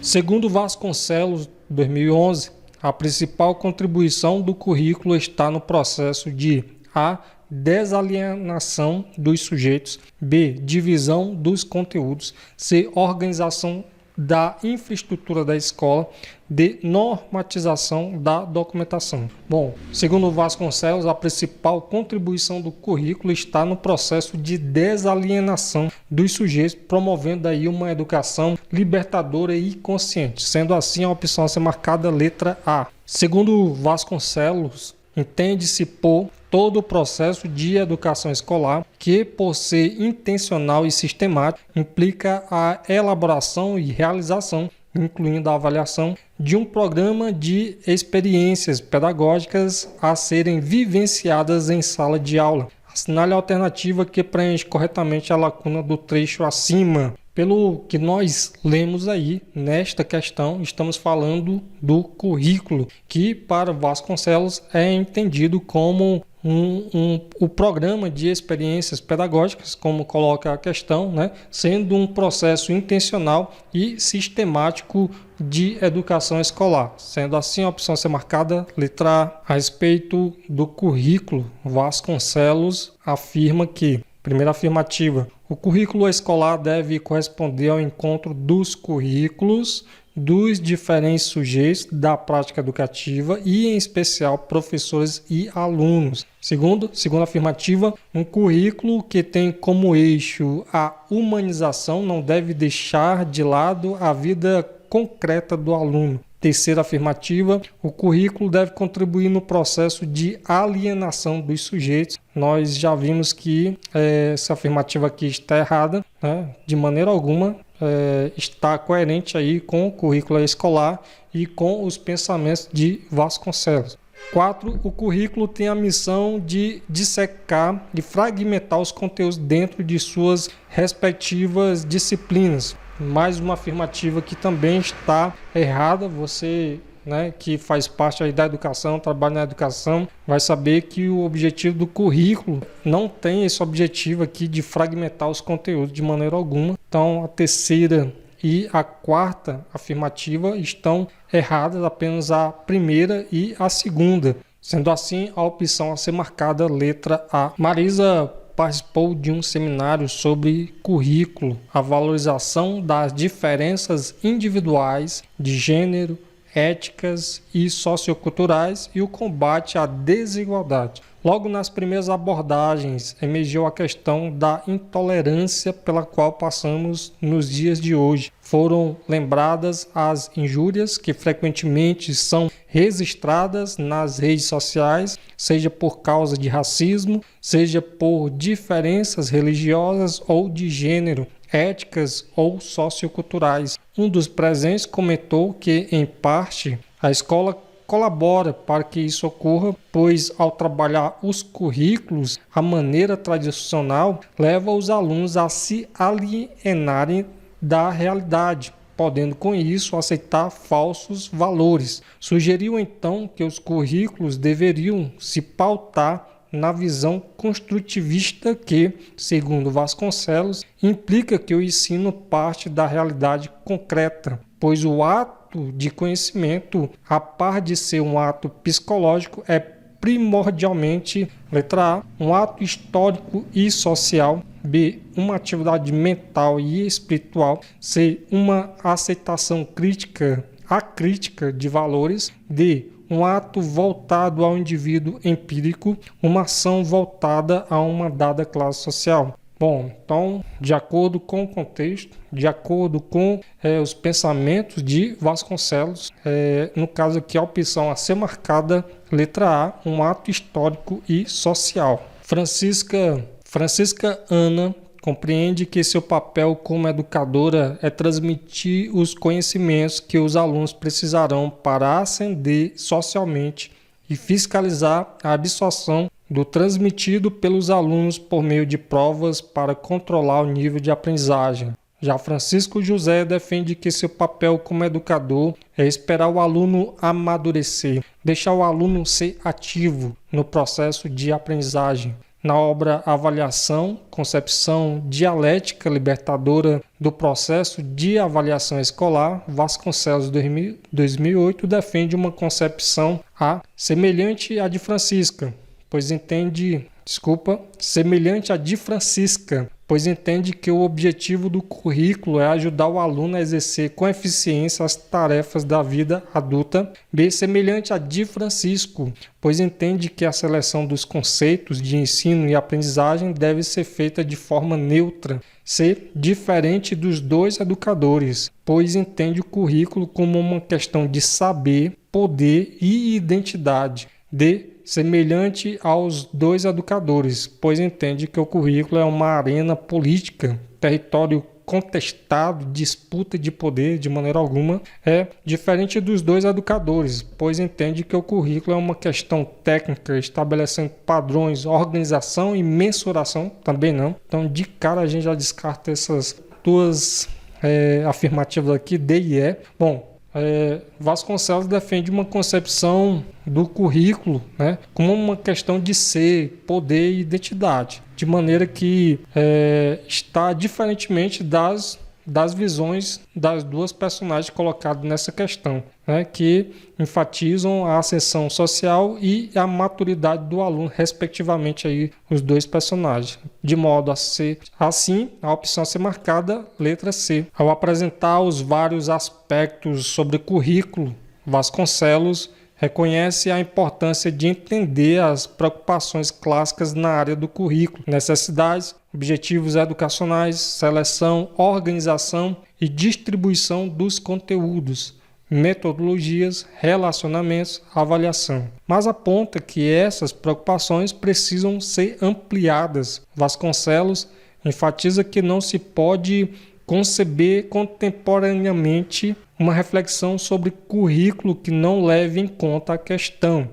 Segundo Vasconcelos, 2011, a principal contribuição do currículo está no processo de A. Desalienação dos sujeitos, B. Divisão dos conteúdos, C. Organização da infraestrutura da escola, de normatização da documentação. Bom, segundo Vasconcelos, a principal contribuição do currículo está no processo de desalienação dos sujeitos, promovendo aí uma educação libertadora e consciente. Sendo assim, a opção a ser marcada letra A. Segundo Vasconcelos, entende-se por todo o processo de educação escolar que, por ser intencional e sistemático, implica a elaboração e realização, incluindo a avaliação, de um programa de experiências pedagógicas a serem vivenciadas em sala de aula. Assinale a alternativa que preenche corretamente a lacuna do trecho acima. Pelo que nós lemos aí, nesta questão, estamos falando do currículo, que para Vasconcelos é entendido como o programa de experiências pedagógicas, como coloca a questão, né, sendo um processo intencional e sistemático de educação escolar. Sendo assim, a opção a ser marcada, letra A. A respeito do currículo, Vasconcelos afirma que, primeira afirmativa, o currículo escolar deve corresponder ao encontro dos currículos dos diferentes sujeitos da prática educativa e, em especial, professores e alunos. Segunda afirmativa, um currículo que tem como eixo a humanização não deve deixar de lado a vida concreta do aluno. Terceira afirmativa, o currículo deve contribuir no processo de alienação dos sujeitos. Nós já vimos que essa afirmativa aqui está errada, né? De maneira alguma está coerente aí com o currículo escolar e com os pensamentos de Vasconcelos. 4. O currículo tem a missão de dissecar e fragmentar os conteúdos dentro de suas respectivas disciplinas. Mais uma afirmativa que também está errada. Você, que faz parte aí da educação, trabalha na educação, vai saber que o objetivo do currículo não tem esse objetivo aqui de fragmentar os conteúdos de maneira alguma. Então, a terceira e a quarta afirmativa estão erradas, apenas a primeira e a segunda. Sendo assim, a opção a ser marcada, letra A. Marisa participou de um seminário sobre currículo, a valorização das diferenças individuais de gênero, éticas e socioculturais e o combate à desigualdade. Logo nas primeiras abordagens, emergiu a questão da intolerância pela qual passamos nos dias de hoje. Foram lembradas as injúrias que frequentemente são registradas nas redes sociais, seja por causa de racismo, seja por diferenças religiosas ou de gênero, éticas ou socioculturais. Um dos presentes comentou que, em parte, a escola colabora para que isso ocorra, pois ao trabalhar os currículos, a maneira tradicional leva os alunos a se alienarem da realidade, podendo com isso aceitar falsos valores. Sugeriu então que os currículos deveriam se pautar na visão construtivista que, segundo Vasconcelos, implica que o ensino parte da realidade concreta, pois o ato de conhecimento, a par de ser um ato psicológico, é primordialmente, letra A, um ato histórico e social, B, uma atividade mental e espiritual, C, uma aceitação crítica de valores, D, um ato voltado ao indivíduo empírico, uma ação voltada a uma dada classe social. Bom, então, de acordo com o contexto, de acordo com os pensamentos de Vasconcelos, no caso aqui a opção a ser marcada, letra A, um ato histórico e social. Francisca Ana compreende que seu papel como educadora é transmitir os conhecimentos que os alunos precisarão para ascender socialmente e fiscalizar a absorção do transmitido pelos alunos por meio de provas para controlar o nível de aprendizagem. Já Francisco José defende que seu papel como educador é esperar o aluno amadurecer, deixar o aluno ser ativo no processo de aprendizagem, na obra Avaliação, Concepção Dialética Libertadora do Processo de Avaliação Escolar, Vasconcelos 2008 defende uma concepção semelhante à de Francisca, pois entende que o objetivo do currículo é ajudar o aluno a exercer com eficiência as tarefas da vida adulta. B, semelhante a de Francisco, pois entende que a seleção dos conceitos de ensino e aprendizagem deve ser feita de forma neutra. C, diferente dos dois educadores, pois entende o currículo como uma questão de saber, poder e identidade. D, semelhante aos dois educadores, pois entende que o currículo é uma arena política, território contestado, disputa de poder de maneira alguma. É diferente dos dois educadores, pois entende que o currículo é uma questão técnica, estabelecendo padrões, organização e mensuração, também não. Então, de cara, a gente já descarta essas duas afirmativas aqui, D e E. Bom, Vasconcelos defende uma concepção do currículo, né, como uma questão de ser, poder e identidade, de maneira que está diferentemente das visões das duas personagens colocadas nessa questão, né, que enfatizam a ascensão social e a maturidade do aluno, respectivamente, aí, os dois personagens, de modo a ser assim, a opção a ser marcada, letra C. Ao apresentar os vários aspectos sobre currículo, Vasconcelos reconhece a importância de entender as preocupações clássicas na área do currículo, necessidades, objetivos educacionais, seleção, organização e distribuição dos conteúdos, metodologias, relacionamentos, avaliação. Mas aponta que essas preocupações precisam ser ampliadas. Vasconcelos enfatiza que não se pode conceber contemporaneamente uma reflexão sobre currículo que não leve em conta a questão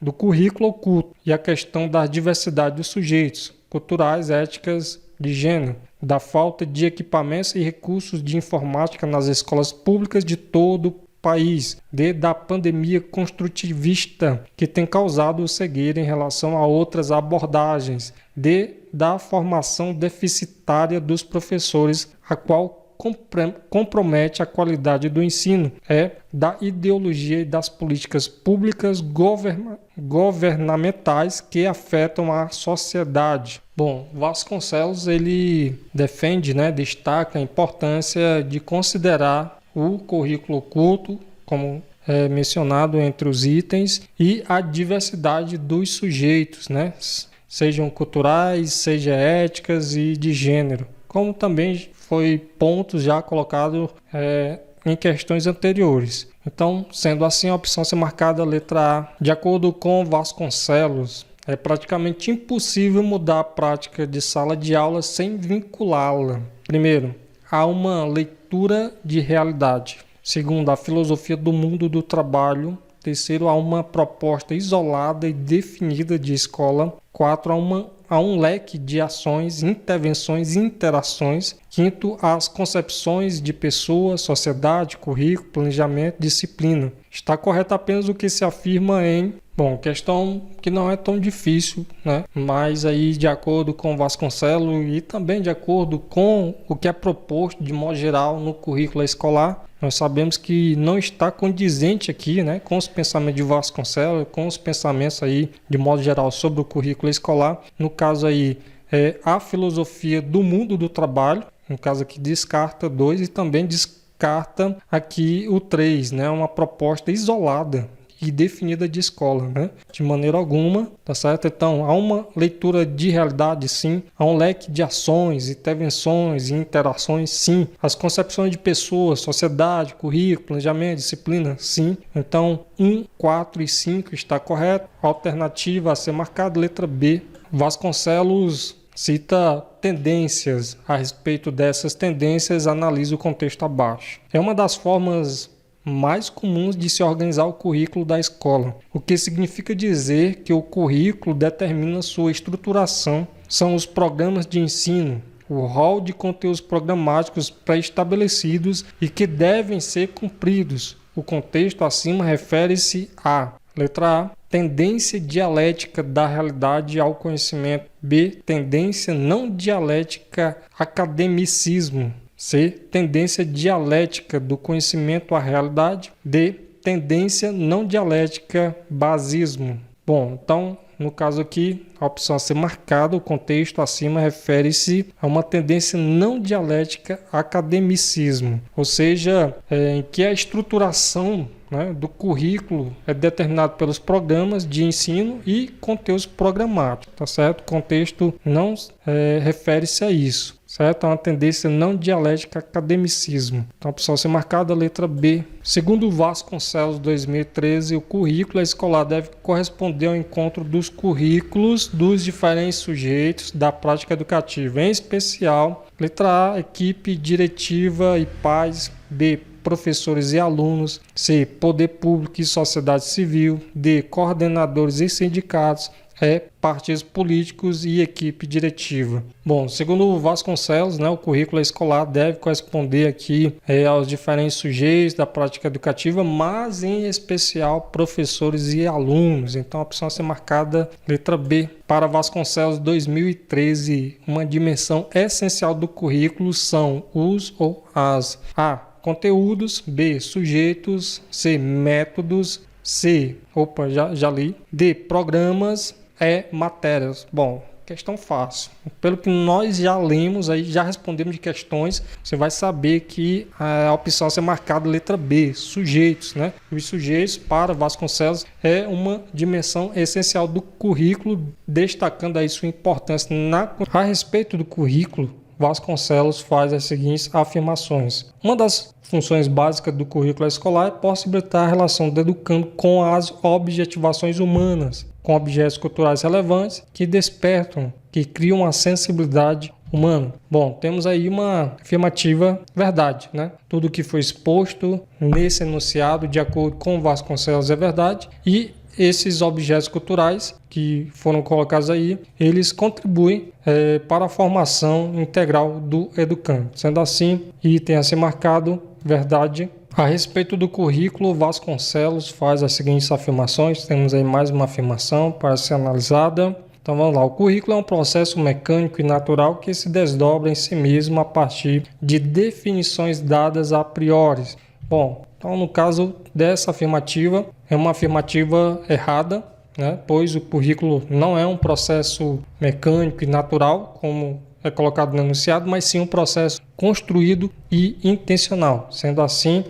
do currículo oculto e a questão da diversidade dos sujeitos, culturais, éticas, de gênero, da falta de equipamentos e recursos de informática nas escolas públicas de todo o país, da pandemia construtivista que tem causado cegueira em relação a outras abordagens, da formação deficitária dos professores, a qual compromete a qualidade do ensino, da ideologia e das políticas públicas governamentais que afetam a sociedade. Bom, Vasconcelos ele defende, destaca a importância de considerar o currículo oculto, como mencionado entre os itens, e a diversidade dos sujeitos, sejam culturais, sejam éticas e de gênero, como também foi ponto já colocado em questões anteriores. Então, sendo assim, a opção a ser marcada, letra A. De acordo com Vasconcelos, é praticamente impossível mudar a prática de sala de aula sem vinculá-la. Primeiro, há uma leitura de realidade. Segundo, a filosofia do mundo do trabalho. Terceiro, há uma proposta isolada e definida de escola. 4, há um leque de ações, intervenções e interações. Quinto, as concepções de pessoa, sociedade, currículo, planejamento, disciplina. Está correto apenas o que se afirma em... Bom, questão que não é tão difícil, mas aí de acordo com Vasconcelos e também de acordo com o que é proposto de modo geral no currículo escolar, nós sabemos que não está condizente aqui, com os pensamentos de Vasconcelos, com os pensamentos aí de modo geral sobre o currículo escolar. No caso aí, a filosofia do mundo do trabalho, no caso aqui descarta 2 e também descarta aqui o 3, uma proposta isolada e definida de escola, de maneira alguma, tá certo? Então, há uma leitura de realidade, sim, há um leque de ações, intervenções e interações, sim, as concepções de pessoas, sociedade, currículo, planejamento, disciplina, sim. Então, 1, 4 e 5 está correto. Alternativa a ser marcada, letra B. Vasconcelos cita tendências. A respeito dessas tendências, analisa o contexto abaixo. É uma das formas mais comuns de se organizar o currículo da escola, o que significa dizer que o currículo determina sua estruturação, são os programas de ensino, o rol de conteúdos programáticos pré-estabelecidos e que devem ser cumpridos. O contexto acima refere-se a letra A, tendência dialética da realidade ao conhecimento. B, tendência não dialética academicismo. C, tendência dialética do conhecimento à realidade. D, tendência não dialética basismo. Bom, então, no caso aqui, a opção a ser marcada, o contexto acima refere-se a uma tendência não dialética academicismo, ou seja, em que a estruturação, né, do currículo é determinado pelos programas de ensino e conteúdos programados, tá certo? O contexto não refere-se a isso. Certo? É uma tendência não dialética academicismo. Então, a opção a ser marcada, a letra B. Segundo Vasconcelos, 2013, o currículo escolar deve corresponder ao encontro dos currículos dos diferentes sujeitos da prática educativa, em especial, letra A, equipe diretiva e pais. B, professores e alunos. C, poder público e sociedade civil. D, coordenadores e sindicatos. Partidos políticos e equipe diretiva. Bom, segundo o Vasconcelos, né, o currículo escolar deve corresponder aqui aos diferentes sujeitos da prática educativa, mas em especial professores e alunos. Então a opção a ser marcada, letra B. Para Vasconcelos, 2013, uma dimensão essencial do currículo são os ou as: A, conteúdos. B, sujeitos. C, métodos. Já li. D, programas. Matérias. Bom, questão fácil. Pelo que nós já lemos, aí já respondemos de questões, você vai saber que a opção a ser marcada, letra B, sujeitos, né? Os sujeitos, para Vasconcelos, é uma dimensão essencial do currículo, destacando aí sua importância a respeito do currículo. Vasconcelos faz as seguintes afirmações. Uma das funções básicas do currículo escolar é possibilitar a relação do educando com as objetivações humanas, com objetos culturais relevantes que despertam, que criam a sensibilidade humana. Bom, temos aí uma afirmativa verdade, né? Tudo que foi exposto nesse enunciado, de acordo com Vasconcelos, é verdade, e esses objetos culturais que foram colocados aí, eles contribuem para a formação integral do educando. Sendo assim, item a ser marcado, verdade. A respeito do currículo, Vasconcelos faz as seguintes afirmações. Temos aí mais uma afirmação para ser analisada. Então vamos lá. O currículo é um processo mecânico e natural que se desdobra em si mesmo a partir de definições dadas a priori. Bom, então no caso dessa afirmativa, é uma afirmativa errada, né? Pois o currículo não é um processo mecânico e natural, como é colocado no enunciado, mas sim um processo construído e intencional. Sendo assim,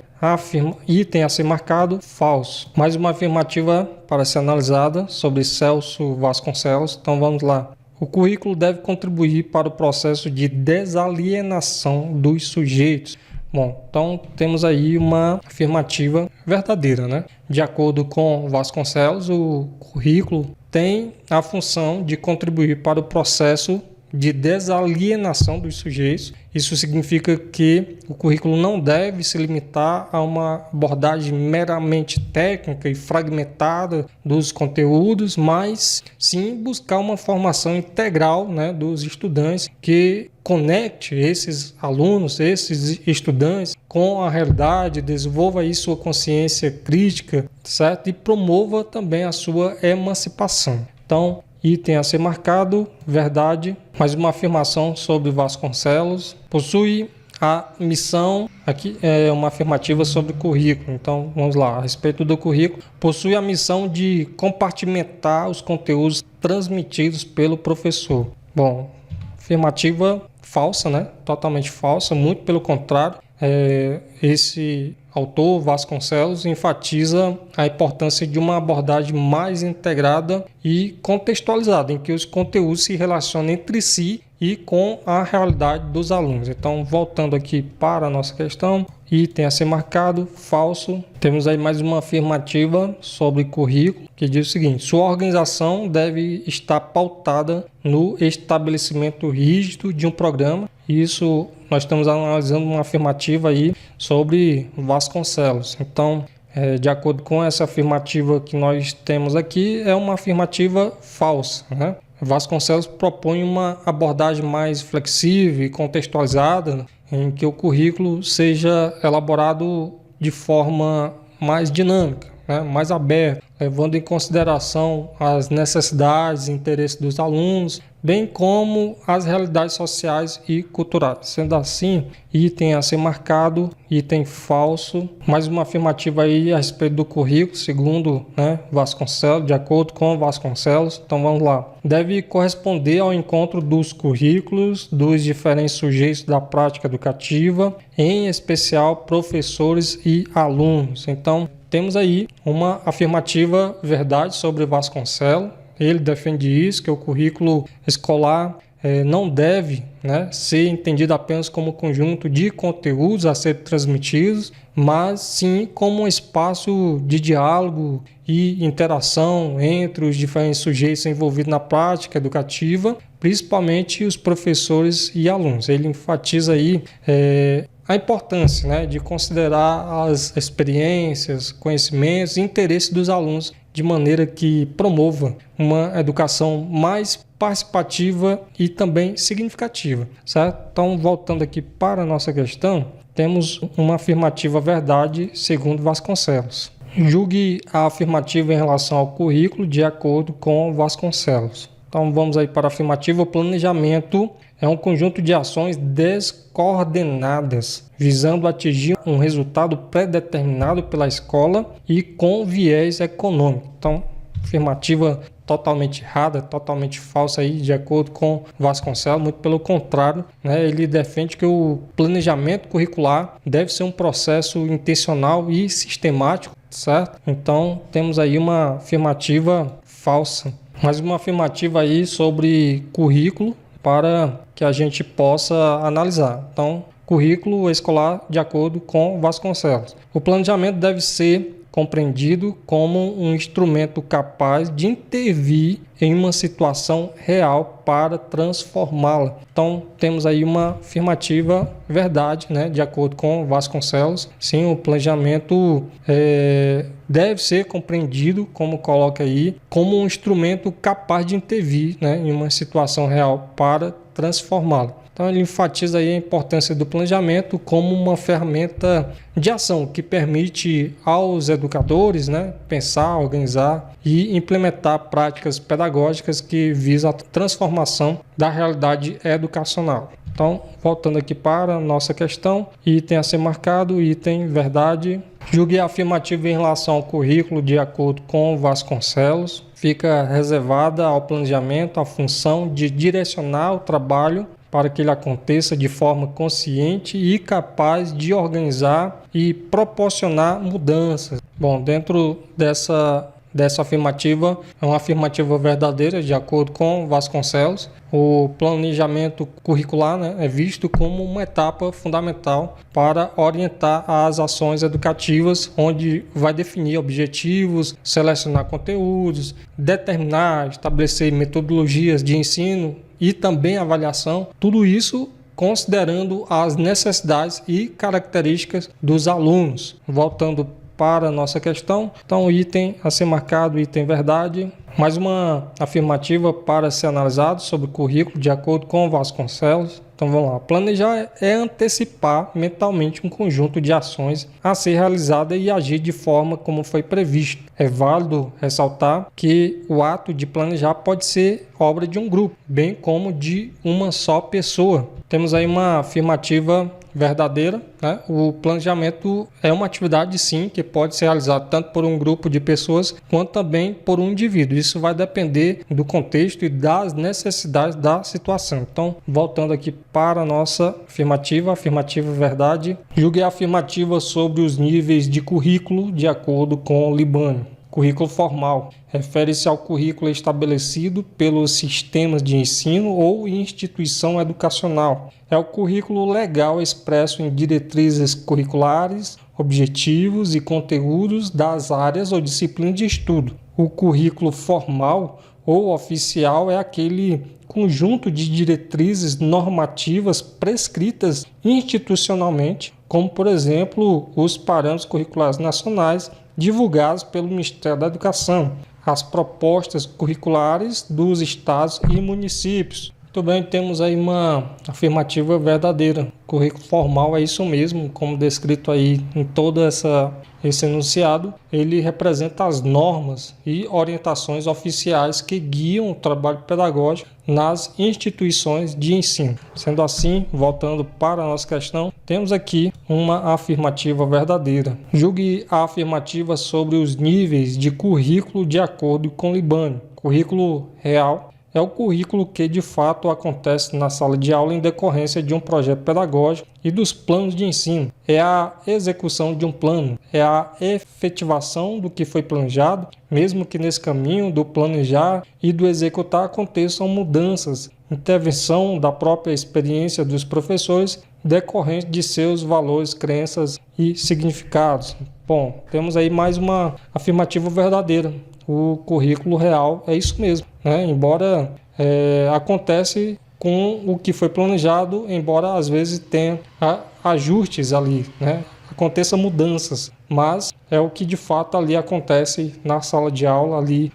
item a ser marcado, falso. Mais uma afirmativa para ser analisada sobre Celso Vasconcelos. Então vamos lá. O currículo deve contribuir para o processo de desalienação dos sujeitos. Bom, então temos aí uma afirmativa verdadeira, né? De acordo com Vasconcelos, o currículo tem a função de contribuir para o processo de desalienação dos sujeitos. Isso significa que o currículo não deve se limitar a uma abordagem meramente técnica e fragmentada dos conteúdos, mas sim buscar uma formação integral, né, dos estudantes, que conecte esses alunos, esses estudantes com a realidade, desenvolva aí sua consciência crítica, certo? E promova também a sua emancipação. Então, item a ser marcado, verdade. Mais uma afirmação sobre Vasconcelos. Possui a missão, aqui é uma afirmativa sobre o currículo. Então, vamos lá, a respeito do currículo. Possui a missão de compartimentar os conteúdos transmitidos pelo professor. Bom, afirmativa falsa, né? Totalmente falsa, muito pelo contrário. Esse autor, Vasconcelos, enfatiza a importância de uma abordagem mais integrada e contextualizada, em que os conteúdos se relacionam entre si e com a realidade dos alunos. Então, voltando aqui para a nossa questão, item a ser marcado, falso. Temos aí mais uma afirmativa sobre currículo, que diz o seguinte: sua organização deve estar pautada no estabelecimento rígido de um programa. Isso nós estamos analisando uma afirmativa aí sobre Vasconcelos. Então, de acordo com essa afirmativa que nós temos aqui, é uma afirmativa falsa, né? Vasconcelos propõe uma abordagem mais flexível e contextualizada, em que o currículo seja elaborado de forma mais dinâmica, né, mais aberto, levando em consideração as necessidades e interesses dos alunos, bem como as realidades sociais e culturais. Sendo assim, item a ser marcado, item falso. Mais uma afirmativa aí a respeito do currículo, segundo, né, Vasconcelos, de acordo com Vasconcelos. Então vamos lá. Deve corresponder ao encontro dos currículos dos diferentes sujeitos da prática educativa, em especial professores e alunos. Então temos aí uma afirmativa verdade sobre Vasconcelos. Ele defende isso, que o currículo escolar não deve, né, ser entendido apenas como conjunto de conteúdos a ser transmitidos, mas sim como um espaço de diálogo e interação entre os diferentes sujeitos envolvidos na prática educativa, principalmente os professores e alunos. Ele enfatiza aí a importância, né, de considerar as experiências, conhecimentos e interesses dos alunos de maneira que promova uma educação mais participativa e também significativa, certo? Então, voltando aqui para a nossa questão, temos uma afirmativa verdade segundo Vasconcelos. Julgue a afirmativa em relação ao currículo de acordo com Vasconcelos. Então, vamos aí para a afirmativa. O planejamento é um conjunto de ações descoordenadas, visando atingir um resultado pré-determinado pela escola e com viés econômico. Então, afirmativa totalmente errada, totalmente falsa aí, de acordo com Vasconcelos. Muito pelo contrário, né, ele defende que o planejamento curricular deve ser um processo intencional e sistemático, certo? Então, temos aí uma afirmativa falsa. Mais uma afirmativa aí sobre currículo para que a gente possa analisar. Então, currículo escolar de acordo com Vasconcelos. O planejamento deve ser compreendido como um instrumento capaz de intervir em uma situação real para transformá-la. Então, temos aí uma afirmativa verdade, né, de acordo com Vasconcelos. Sim, o planejamento deve ser compreendido, como coloca aí, como um instrumento capaz de intervir, né, em uma situação real para transformá-la. Então ele enfatiza aí a importância do planejamento como uma ferramenta de ação que permite aos educadores, né, pensar, organizar e implementar práticas pedagógicas que visam a transformação da realidade educacional. Então, voltando aqui para a nossa questão, item a ser marcado, item verdade. Julgue a afirmativa em relação ao currículo de acordo com Vasconcelos. Fica reservada ao planejamento a função de direcionar o trabalho para que ele aconteça de forma consciente e capaz de organizar e proporcionar mudanças. Bom, dentro dessa afirmativa, é uma afirmativa verdadeira, de acordo com Vasconcelos. O planejamento curricular, né, é visto como uma etapa fundamental para orientar as ações educativas, onde vai definir objetivos, selecionar conteúdos, determinar, estabelecer metodologias de ensino e também avaliação, tudo isso considerando as necessidades e características dos alunos. Voltando para a nossa questão, então o item a ser marcado, item verdade. Mais uma afirmativa para ser analisado sobre o currículo de acordo com Vasconcelos. Então vamos lá. Planejar é antecipar mentalmente um conjunto de ações a ser realizada e agir de forma como foi previsto. É válido ressaltar que o ato de planejar pode ser obra de um grupo, bem como de uma só pessoa. Temos aí uma afirmativa verdadeira, né? O planejamento é uma atividade, sim, que pode ser realizada tanto por um grupo de pessoas quanto também por um indivíduo. Isso vai depender do contexto e das necessidades da situação. Então, voltando aqui para a nossa afirmativa verdade. Julgue a afirmativa sobre os níveis de currículo de acordo com Libânio. Currículo formal refere-se ao currículo estabelecido pelos sistemas de ensino ou instituição educacional. É o currículo legal expresso em diretrizes curriculares, objetivos e conteúdos das áreas ou disciplinas de estudo. O currículo formal ou oficial é aquele conjunto de diretrizes normativas prescritas institucionalmente, como, por exemplo, os parâmetros curriculares nacionais divulgados pelo Ministério da Educação, as propostas curriculares dos estados e municípios, Muito bem, temos aí uma afirmativa verdadeira. Currículo formal é isso mesmo, como descrito aí em todo esse enunciado. Ele representa as normas e orientações oficiais que guiam o trabalho pedagógico nas instituições de ensino. Sendo assim, voltando para a nossa questão, temos aqui uma afirmativa verdadeira. Julgue a afirmativa sobre os níveis de currículo de acordo com Libânio. Currículo real é o currículo que de fato acontece na sala de aula em decorrência de um projeto pedagógico e dos planos de ensino. É a execução de um plano, é a efetivação do que foi planejado, mesmo que nesse caminho do planejar e do executar aconteçam mudanças, intervenção da própria experiência dos professores decorrente de seus valores, crenças e significados. Bom, temos aí mais uma afirmativa verdadeira. O currículo real é isso mesmo, né? Embora acontece com o que foi planejado, embora às vezes tenha ajustes ali, né? Aconteça mudanças, mas é o que de fato ali acontece na sala de aula ali,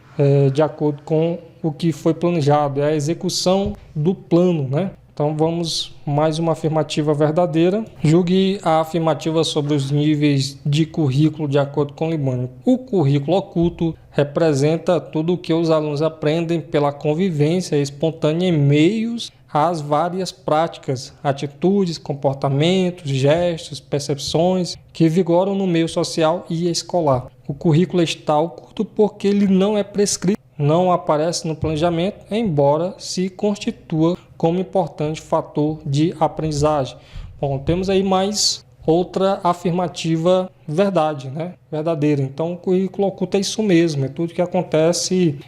de acordo com o que foi planejado, é a execução do plano, né? Então vamos mais uma afirmativa verdadeira. Julgue a afirmativa sobre os níveis de currículo de acordo com Libânio. O currículo oculto representa tudo o que os alunos aprendem pela convivência espontânea em meios às várias práticas, atitudes, comportamentos, gestos, percepções que vigoram no meio social e escolar. O currículo está oculto porque ele não é prescrito, não aparece no planejamento, embora se constitua como importante fator de aprendizagem. Bom, temos aí mais outra afirmativa verdade, né? Verdadeira. Então, o currículo oculto é isso mesmo, é tudo que acontece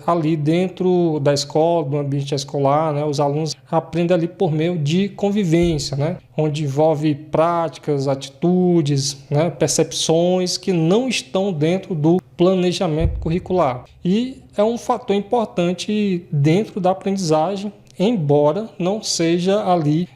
ali dentro da escola, do ambiente escolar, né? Os alunos aprendem ali por meio de convivência, né? Onde envolve práticas, atitudes, né? Percepções que não estão dentro do planejamento curricular. E é um fator importante dentro da aprendizagem, embora não seja ali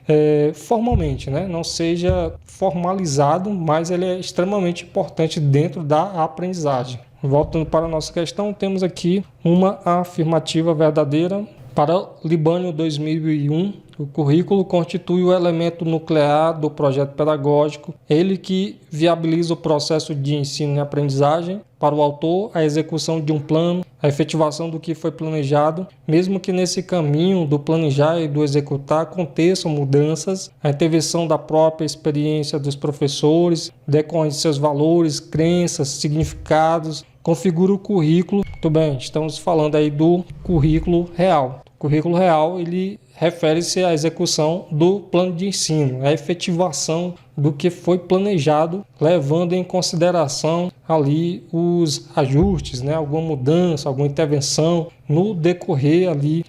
formalmente, né? Não seja formalizado, mas ele é extremamente importante dentro da aprendizagem. Voltando para a nossa questão, temos aqui uma afirmativa verdadeira. Para Libânio 2001, o currículo constitui o elemento nuclear do projeto pedagógico, ele que viabiliza o processo de ensino e aprendizagem. Para o autor, a execução de um plano, a efetivação do que foi planejado, mesmo que nesse caminho do planejar e do executar aconteçam mudanças, a intervenção da própria experiência dos professores, decorrente de seus valores, crenças, significados, configura o currículo. Muito bem, estamos falando aí do currículo real. O currículo real, ele refere-se à execução do plano de ensino, à efetivação do que foi planejado, levando em consideração ali os ajustes, né, alguma mudança, alguma intervenção no decorrer ali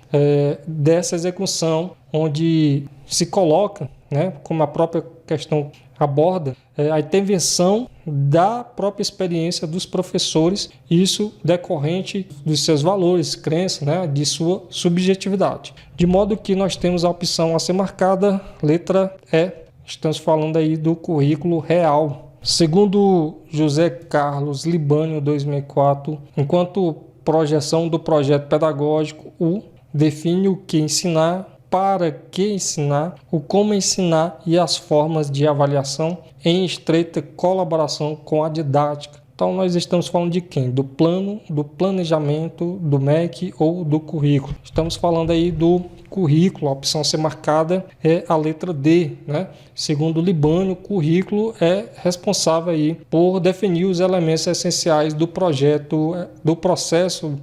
dessa execução, onde se coloca, né, como a própria questão aborda, a intervenção da própria experiência dos professores, isso decorrente dos seus valores, crenças, né, de sua subjetividade. De modo que nós temos a opção a ser marcada, letra E. Estamos falando aí do currículo real. Segundo José Carlos Libânio, 2004, enquanto projeção do projeto pedagógico, o define o que ensinar, para que ensinar, o como ensinar e as formas de avaliação em estreita colaboração com a didática. Então nós estamos falando de quem? Do plano, do planejamento, do MEC ou do currículo. Estamos falando aí do currículo, a opção a ser marcada é a letra D, né? Segundo Libânio, o currículo é responsável aí por definir os elementos essenciais do projeto, do processo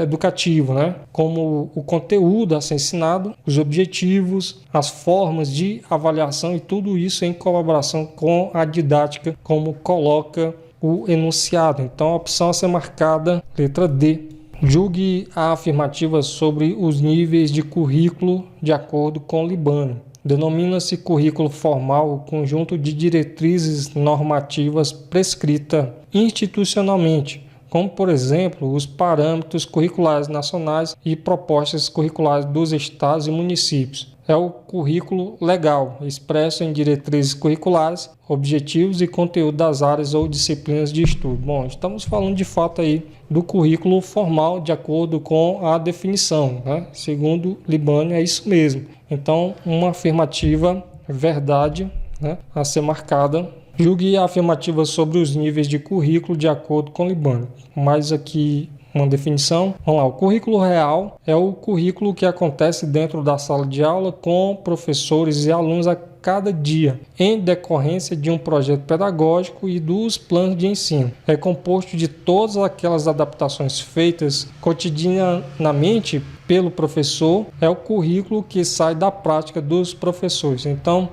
educativo, né? Como o conteúdo a ser ensinado, os objetivos, as formas de avaliação e tudo isso em colaboração com a didática, como coloca o enunciado. Então a opção a ser marcada, letra D. Julgue a afirmativa sobre os níveis de currículo de acordo com Libânio. Denomina-se currículo formal o conjunto de diretrizes normativas prescrita institucionalmente, como, por exemplo, os parâmetros curriculares nacionais e propostas curriculares dos estados e municípios. é o currículo legal, expresso em diretrizes curriculares, objetivos e conteúdo das áreas ou disciplinas de estudo. Bom, estamos falando de fato aí do currículo formal de acordo com a definição, né? Segundo Libânio, é isso mesmo. Então, uma afirmativa verdade, né, a ser marcada. Julgue a afirmativa sobre os níveis de currículo de acordo com Libânio. Mais aqui uma definição. Vamos lá, o currículo real é o currículo que acontece dentro da sala de aula com professores e alunos a cada dia, em decorrência de um projeto pedagógico e dos planos de ensino. É composto de todas aquelas adaptações feitas cotidianamente pelo professor, é o currículo que sai da prática dos professores. Então,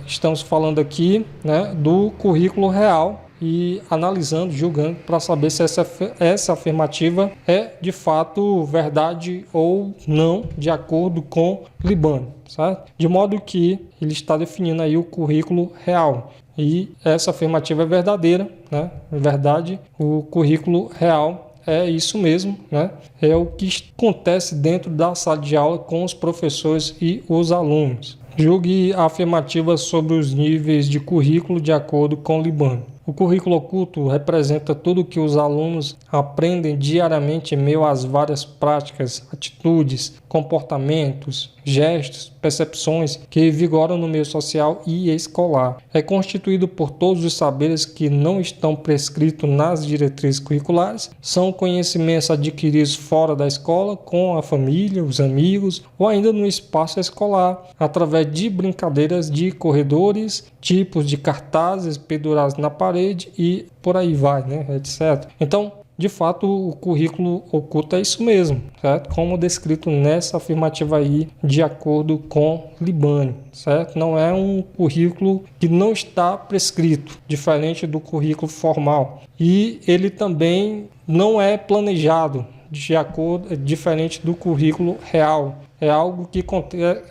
estamos falando aqui, né, do currículo real e analisando, julgando para saber se essa afirmativa é de fato verdade ou não, de acordo com Libânio, certo? De modo que ele está definindo aí o currículo real. E essa afirmativa é verdadeira, né? Na verdade, o currículo real é isso mesmo, né? É o que acontece dentro da sala de aula com os professores e os alunos. Julgue a afirmativa sobre os níveis de currículo de acordo com Libânio. O currículo oculto representa tudo o que os alunos aprendem diariamente em meio às várias práticas, atitudes, comportamentos, gestos, percepções que vigoram no meio social e escolar. É constituído por todos os saberes que não estão prescritos nas diretrizes curriculares, são conhecimentos adquiridos fora da escola, com a família, os amigos ou ainda no espaço escolar, através de brincadeiras de corredores, tipos de cartazes pendurados na parede e por aí vai, né, etc. Então, de fato, o currículo oculto é isso mesmo, certo? Como descrito nessa afirmativa aí, de acordo com Libânio, certo? Não é um currículo que não está prescrito, diferente do currículo formal. E ele também não é planejado, diferente do currículo real. É algo que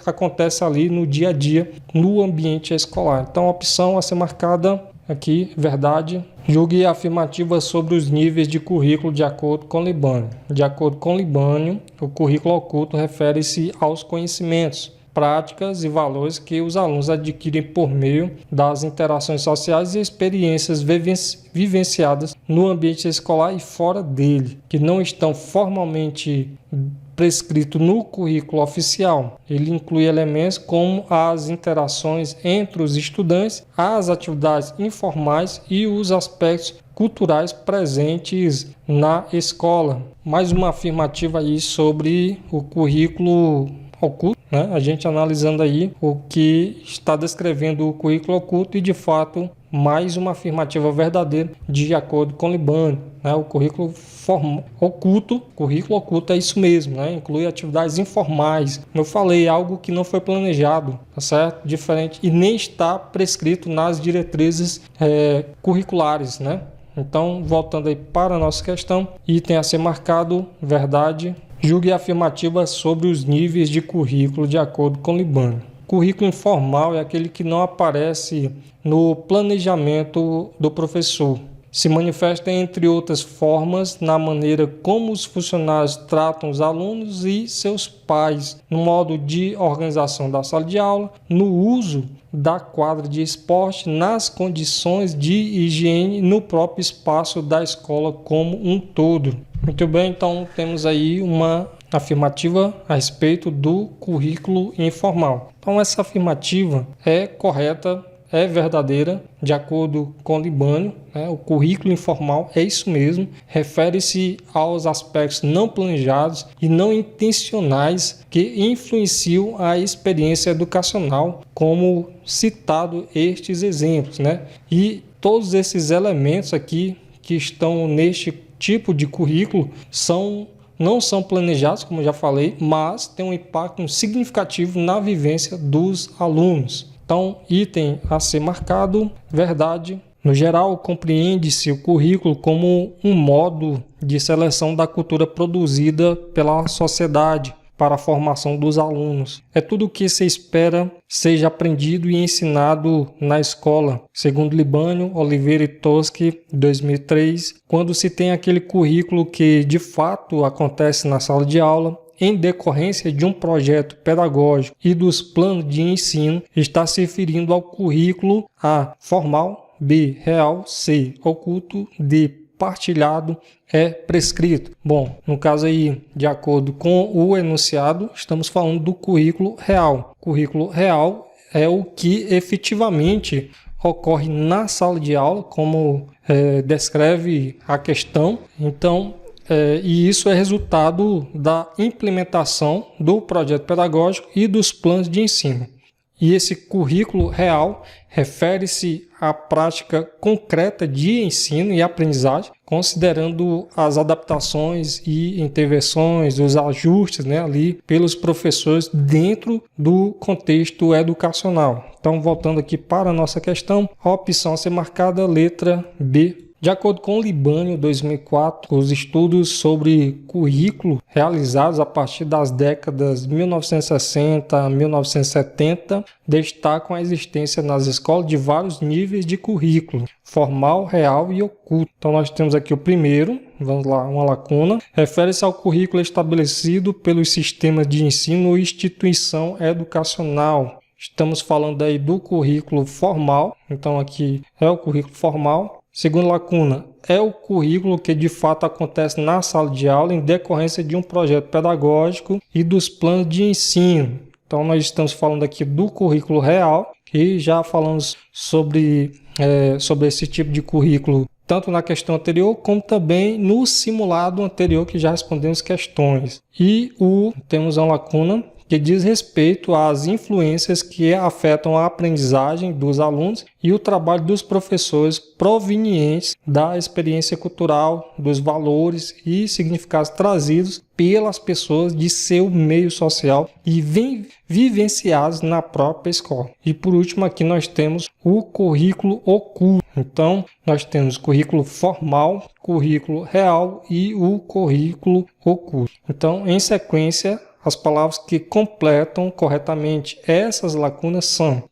acontece ali no dia a dia, no ambiente escolar. Então, a opção a ser marcada aqui, verdade. Julgue a afirmativa sobre os níveis de currículo de acordo com Libânio. De acordo com Libânio, o currículo oculto refere-se aos conhecimentos, práticas e valores que os alunos adquirem por meio das interações sociais e experiências vivenciadas no ambiente escolar e fora dele, que não estão formalmente prescrito no currículo oficial. Ele inclui elementos como as interações entre os estudantes, as atividades informais e os aspectos culturais presentes na escola. Mais uma afirmativa aí sobre o currículo oculto, né? A gente analisando aí o que está descrevendo o currículo oculto e de fato mais uma afirmativa verdadeira de acordo com Libânio, né? O currículo oculto é isso mesmo, né? Inclui atividades informais. Como eu falei, algo que não foi planejado, tá certo? Diferente e nem está prescrito nas diretrizes curriculares, né? Então, voltando aí para a nossa questão, item a ser marcado, verdade. Julgue a afirmativa sobre os níveis de currículo de acordo com Libânio. Currículo informal é aquele que não aparece no planejamento do professor. Se manifesta, entre outras formas, na maneira como os funcionários tratam os alunos e seus pais, no modo de organização da sala de aula, no uso da quadra de esporte, nas condições de higiene no próprio espaço da escola como um todo. Muito bem, então temos aí uma afirmativa a respeito do currículo informal. Então essa afirmativa é correta, é verdadeira, de acordo com Libânio, né? O currículo informal é isso mesmo, refere-se aos aspectos não planejados e não intencionais que influenciam a experiência educacional, como citado estes exemplos, né? E todos esses elementos aqui que estão neste tipo de currículo não são planejados, como eu já falei, mas têm um impacto significativo na vivência dos alunos. Então, item a ser marcado, verdade. No geral, compreende-se o currículo como um modo de seleção da cultura produzida pela sociedade para a formação dos alunos. É tudo o que se espera seja aprendido e ensinado na escola, segundo Libânio, Oliveira e Toschi, 2003, quando se tem aquele currículo que de fato acontece na sala de aula, em decorrência de um projeto pedagógico e dos planos de ensino está se referindo ao currículo A, formal, B, real, C, oculto, D, partilhado, é prescrito. Bom, no caso aí, de acordo com o enunciado, estamos falando do currículo real. O currículo real é o que efetivamente ocorre na sala de aula, como descreve a questão. Então, e isso é resultado da implementação do projeto pedagógico e dos planos de ensino. E esse currículo real refere-se à prática concreta de ensino e aprendizagem, considerando as adaptações e intervenções, os ajustes, ali pelos professores dentro do contexto educacional. Então, voltando aqui para a nossa questão, a opção a ser marcada, letra B. De acordo com o Libânio 2004, os estudos sobre currículo realizados a partir das décadas de 1960 a 1970 destacam a existência nas escolas de vários níveis de currículo, formal, real e oculto. Então nós temos aqui o primeiro, vamos lá, uma lacuna, refere-se ao currículo estabelecido pelos sistemas de ensino ou instituição educacional. Estamos falando aí do currículo formal, então aqui é o currículo formal. Segunda lacuna, é o currículo que de fato acontece na sala de aula em decorrência de um projeto pedagógico e dos planos de ensino. Então nós estamos falando aqui do currículo real, que já falamos sobre esse tipo de currículo tanto na questão anterior como também no simulado anterior que já respondemos questões. E temos uma lacuna que diz respeito às influências que afetam a aprendizagem dos alunos e o trabalho dos professores provenientes da experiência cultural, dos valores e significados trazidos pelas pessoas de seu meio social e vivenciados na própria escola. E por último aqui nós temos o currículo oculto. Então nós temos currículo formal, currículo real e o currículo oculto. Então em sequência, as palavras que completam corretamente essas lacunas são: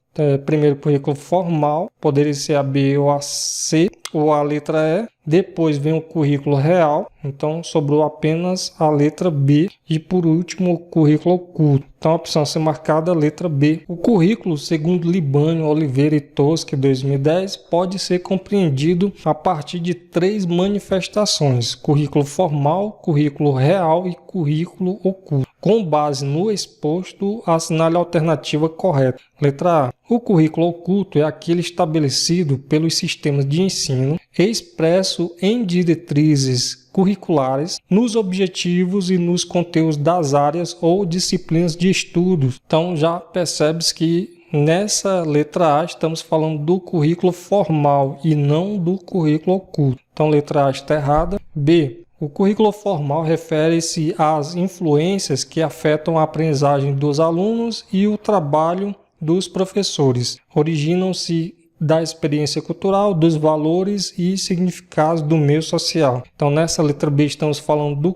primeiro, currículo formal, poderia ser a B ou a C, ou a letra E. Depois vem o currículo real, então sobrou apenas a letra B. E por último, o currículo oculto. Então a opção a ser marcada, letra B. O currículo, segundo Libânio, Oliveira e Toschi, 2010, pode ser compreendido a partir de 3 manifestações: currículo formal, currículo real e currículo oculto. Com base no exposto, assinale a alternativa correta. Letra A. O currículo oculto é aquele estabelecido pelos sistemas de ensino, expresso em diretrizes curriculares, nos objetivos e nos conteúdos das áreas ou disciplinas de estudos. Então já percebe-se que nessa letra A estamos falando do currículo formal e não do currículo oculto. Então letra A está errada. B. O currículo formal refere-se às influências que afetam a aprendizagem dos alunos e o trabalho dos professores. Originam-se da experiência cultural, dos valores e significados do meio social. Então, nessa letra B, estamos falando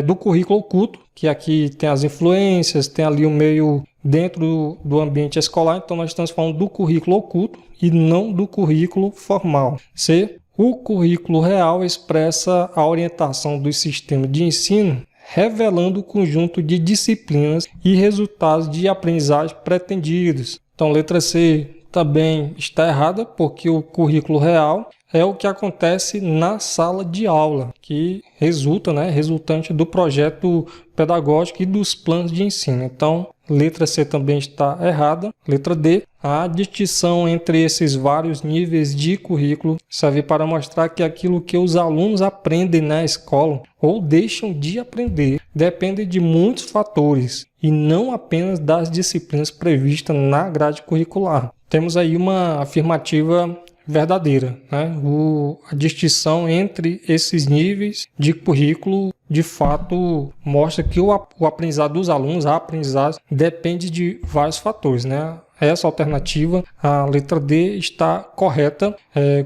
do currículo oculto, que aqui tem as influências, tem ali o meio dentro do ambiente escolar. Então, nós estamos falando do currículo oculto e não do currículo formal. C. O currículo real expressa a orientação do sistema de ensino, revelando o conjunto de disciplinas e resultados de aprendizagem pretendidos. Então, letra C também está errada, porque o currículo real é o que acontece na sala de aula, que resultante do projeto pedagógico e dos planos de ensino. Então, letra C também está errada. Letra D, a distinção entre esses vários níveis de currículo serve para mostrar que aquilo que os alunos aprendem na escola ou deixam de aprender depende de muitos fatores e não apenas das disciplinas previstas na grade curricular. Temos aí uma afirmativa verdadeira, a distinção entre esses níveis de currículo de fato mostra que o aprendizado dos alunos, a aprendizagem, depende de vários fatores, Essa alternativa, a letra D, está correta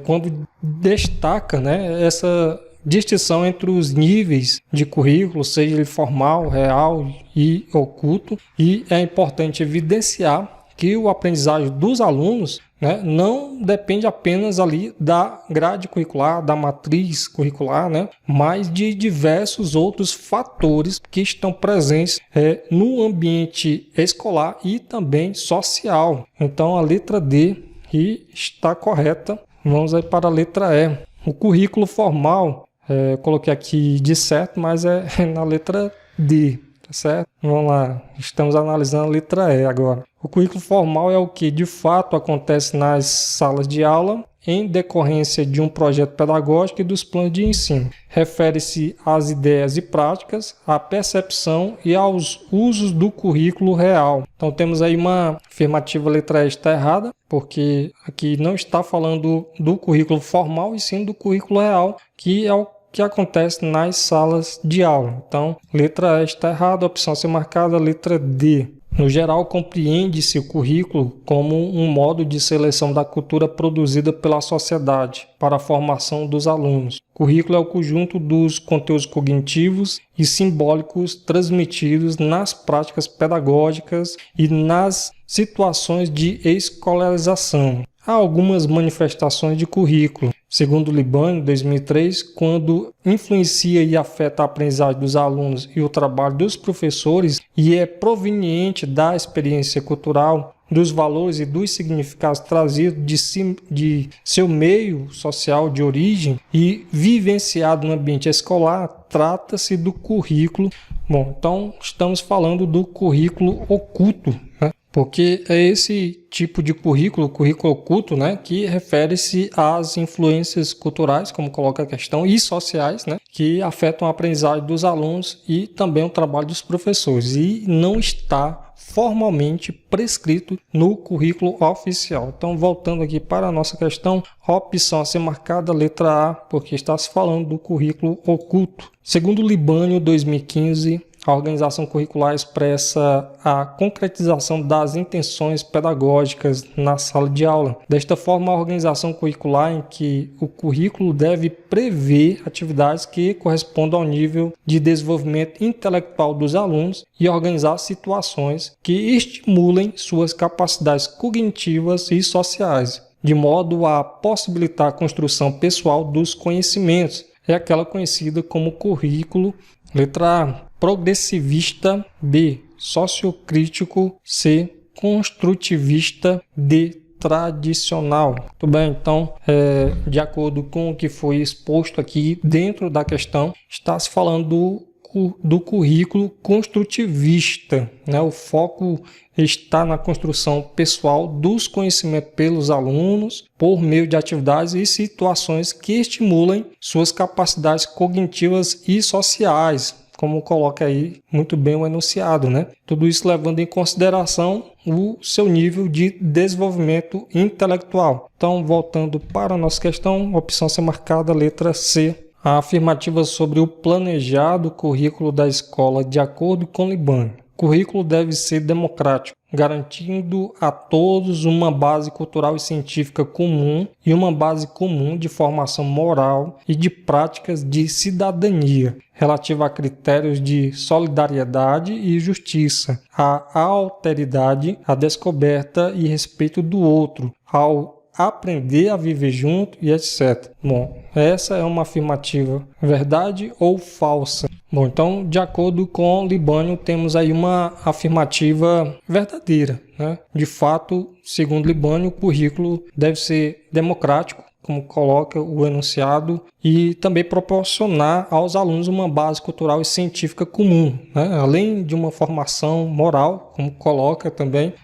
quando destaca essa distinção entre os níveis de currículo, seja ele formal, real e oculto, e é importante evidenciar que o aprendizagem dos alunos, né, não depende apenas ali da grade curricular, da matriz curricular, né, mas de diversos outros fatores que estão presentes no ambiente escolar e também social. Então a letra D está correta. Vamos aí para a letra E. O currículo formal, coloquei aqui de certo, mas é na letra D. Certo? Vamos lá, estamos analisando a letra E agora. O currículo formal é o que de fato acontece nas salas de aula em decorrência de um projeto pedagógico e dos planos de ensino. Refere-se às ideias e práticas, à percepção e aos usos do currículo real. Então temos aí uma afirmativa, letra E está errada, porque aqui não está falando do currículo formal e sim do currículo real, que é o que acontece nas salas de aula. Então, letra E está errada, a opção a ser marcada, letra D. No geral, compreende-se o currículo como um modo de seleção da cultura produzida pela sociedade para a formação dos alunos. O currículo é o conjunto dos conteúdos cognitivos e simbólicos transmitidos nas práticas pedagógicas e nas situações de escolarização. Há algumas manifestações de currículo. Segundo Libânio, 2003, quando influencia e afeta a aprendizagem dos alunos e o trabalho dos professores e é proveniente da experiência cultural, dos valores e dos significados trazidos de seu meio social de origem e vivenciado no ambiente escolar, trata-se do currículo. Bom, então estamos falando do currículo oculto, né? Porque é esse tipo de currículo oculto, né, que refere-se às influências culturais, como coloca a questão, e sociais, né, que afetam a aprendizagem dos alunos e também o trabalho dos professores, e não está formalmente prescrito no currículo oficial. Então, voltando aqui para a nossa questão, a opção a ser marcada, letra A, porque está se falando do currículo oculto. Segundo Libânio, 2015, a organização curricular expressa a concretização das intenções pedagógicas na sala de aula. Desta forma, a organização curricular em que o currículo deve prever atividades que correspondam ao nível de desenvolvimento intelectual dos alunos e organizar situações que estimulem suas capacidades cognitivas e sociais, de modo a possibilitar a construção pessoal dos conhecimentos. É aquela conhecida como currículo, letra A, progressivista, B, sociocrítico, C, construtivista, D, tradicional. Muito bem, então, de acordo com o que foi exposto aqui dentro da questão, está se falando do currículo construtivista, né? O foco está na construção pessoal dos conhecimentos pelos alunos por meio de atividades e situações que estimulem suas capacidades cognitivas e sociais, como coloca aí muito bem o enunciado, né? Tudo isso levando em consideração o seu nível de desenvolvimento intelectual. Então, voltando para a nossa questão, opção a ser marcada, letra C. A afirmativa sobre o planejado currículo da escola de acordo com Libânio. O currículo deve ser democrático, garantindo a todos uma base cultural e científica comum e uma base comum de formação moral e de práticas de cidadania, relativa a critérios de solidariedade e justiça, a alteridade, a descoberta e respeito do outro, ao aprender a viver junto e etc. Bom, essa é uma afirmativa verdade ou falsa? Bom, então, de acordo com Libânio, temos aí uma afirmativa verdadeira, né? De fato, segundo Libânio, o currículo deve ser democrático, como coloca o enunciado, e também proporcionar aos alunos uma base cultural e científica comum, né? Além de uma formação moral, como coloca também,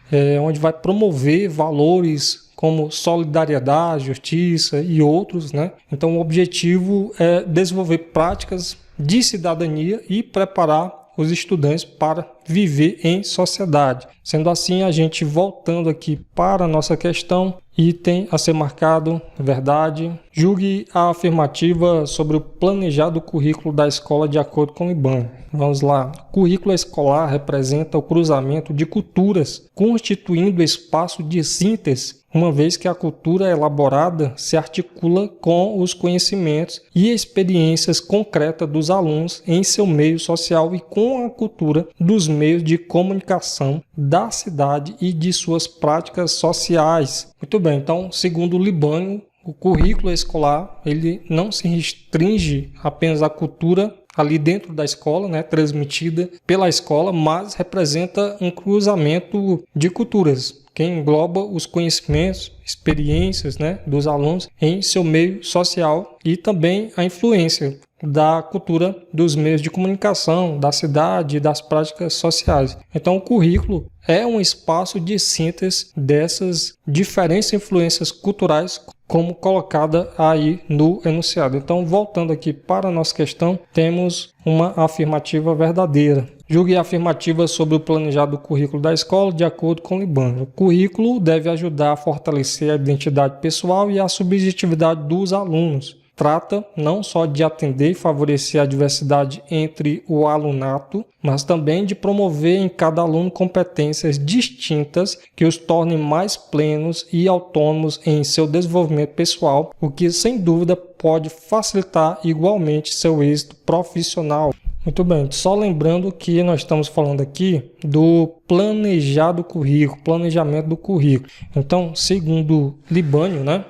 onde vai promover valores como solidariedade, justiça e outros, né? Então, o objetivo é desenvolver práticas de cidadania e preparar os estudantes para viver em sociedade. Sendo assim, a gente voltando aqui para a nossa questão, item a ser marcado, verdade. Julgue a afirmativa sobre o planejado currículo da escola de acordo com o Libânio. Vamos lá. O currículo escolar representa o cruzamento de culturas, constituindo espaço de síntese uma vez que a cultura elaborada se articula com os conhecimentos e experiências concretas dos alunos em seu meio social e com a cultura dos meios de comunicação da cidade e de suas práticas sociais. Muito bem, então, segundo Libânio, o currículo escolar ele não se restringe apenas à cultura ali dentro da escola, né, transmitida pela escola, mas representa um cruzamento de culturas, que engloba os conhecimentos, experiências, né, dos alunos em seu meio social e também a influência da cultura dos meios de comunicação, da cidade e das práticas sociais. Então, o currículo é um espaço de síntese dessas diferentes influências culturais, como colocada aí no enunciado. Então, voltando aqui para a nossa questão, temos uma afirmativa verdadeira. Julgue a afirmativa sobre o planejado currículo da escola de acordo com Libânio. O currículo deve ajudar a fortalecer a identidade pessoal e a subjetividade dos alunos. Trata não só de atender e favorecer a diversidade entre o alunato, mas também de promover em cada aluno competências distintas que os tornem mais plenos e autônomos em seu desenvolvimento pessoal, o que sem dúvida pode facilitar igualmente seu êxito profissional. Muito bem, só lembrando que nós estamos falando aqui do planejado currículo, planejamento do currículo. Então, segundo Libânio, né,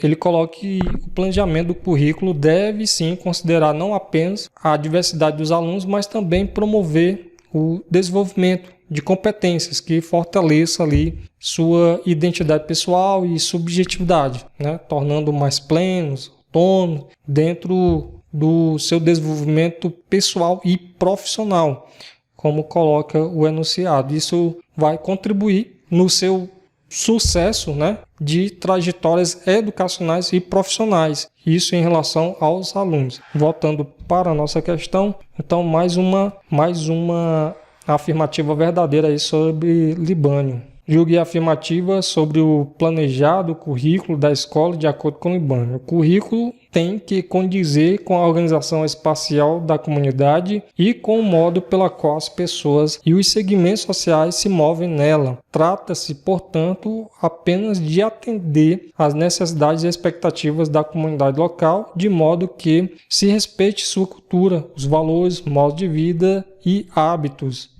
ele coloca que o planejamento do currículo deve sim considerar não apenas a diversidade dos alunos, mas também promover o desenvolvimento de competências que fortaleça ali sua identidade pessoal e subjetividade, né, tornando mais plenos, autônomos dentro do seu desenvolvimento pessoal e profissional, como coloca o enunciado. Isso vai contribuir no seu sucesso, né, de trajetórias educacionais e profissionais. Isso em relação aos alunos. Voltando para a nossa questão, então mais uma afirmativa verdadeira aí sobre Libânio. Julgue a afirmativa sobre o planejado currículo da escola de acordo com Libânio. O currículo tem que condizer com a organização espacial da comunidade e com o modo pela qual as pessoas e os segmentos sociais se movem nela. Trata-se, portanto, apenas de atender às necessidades e expectativas da comunidade local, de modo que se respeite sua cultura, os valores, modos de vida e hábitos.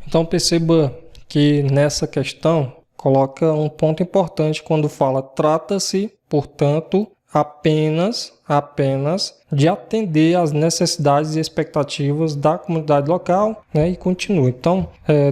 Então perceba que nessa questão coloca um ponto importante quando fala trata-se, portanto, apenas de atender às necessidades e expectativas da comunidade local, né? E continua. Então,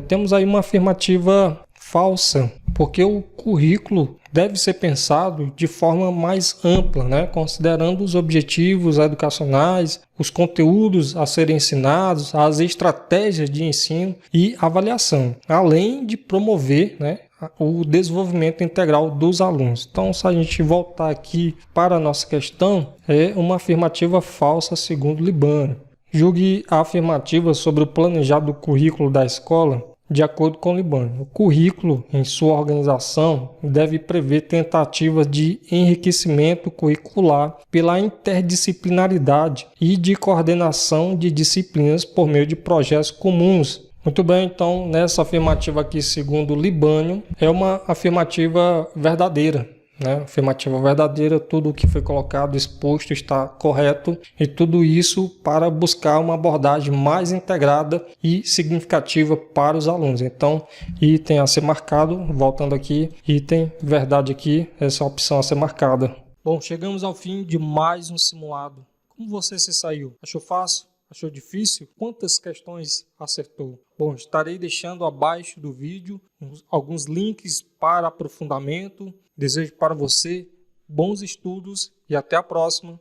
temos aí uma afirmativa falsa, porque o currículo deve ser pensado de forma mais ampla, né? Considerando os objetivos educacionais, os conteúdos a serem ensinados, as estratégias de ensino e avaliação, além de promover, né, o desenvolvimento integral dos alunos. Então, se a gente voltar aqui para a nossa questão, é uma afirmativa falsa segundo Libânio. Julgue a afirmativa sobre o planejado currículo da escola de acordo com Libânio. O currículo, em sua organização, deve prever tentativas de enriquecimento curricular pela interdisciplinaridade e de coordenação de disciplinas por meio de projetos comuns. Muito bem, então, nessa afirmativa aqui, segundo Libânio, é uma afirmativa verdadeira. Afirmativa verdadeira, tudo o que foi colocado, exposto está correto e tudo isso para buscar uma abordagem mais integrada e significativa para os alunos. Então, item a ser marcado, voltando aqui, item verdade aqui, essa opção a ser marcada. Bom, chegamos ao fim de mais um simulado. Como você se saiu? Achou fácil? Achou difícil? Quantas questões acertou? Bom, estarei deixando abaixo do vídeo alguns links para aprofundamento. Desejo para você bons estudos e até a próxima.